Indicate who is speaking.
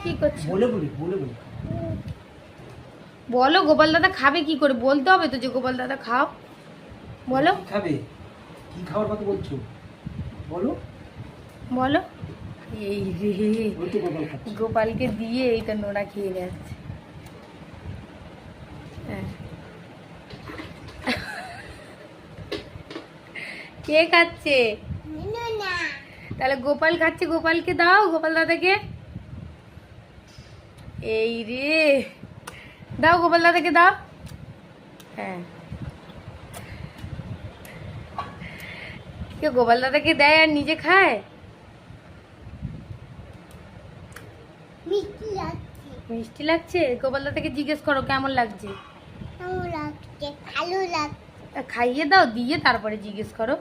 Speaker 1: কি করছো?
Speaker 2: বলে বলি বলে বলি
Speaker 1: বলো গোপাল দাদা খাবে কি করে, বলতে হবে তো যে গোপাল দাদা খাও। বলো
Speaker 2: কি খাবে, কি খাওয়ার কথা বলছো বলো।
Speaker 1: বলো। এই রে
Speaker 2: ওই তো গোপাল খাচ্ছে।
Speaker 1: গোপালকে দিয়ে এই তো নোনা খেয়ে যাচ্ছে। হ্যাঁ। কে খাচ্ছে? তাহলে গোপাল খাচ্ছে, গোপালকে দাও, গোপাল দাদাকে। এই রে দাও, গোপাল দাদাকে দাও। হ্যাঁ, কে গোপাল দাদাকে দেয় আর নিজে খায়? মিষ্টি লাগছে? গোপাল দাদাকে জিজ্ঞেস করো কেমন লাগছে।
Speaker 3: ভালো লাগছে।
Speaker 1: খাইয়ে দাও, দিয়ে তারপরে জিজ্ঞেস করো।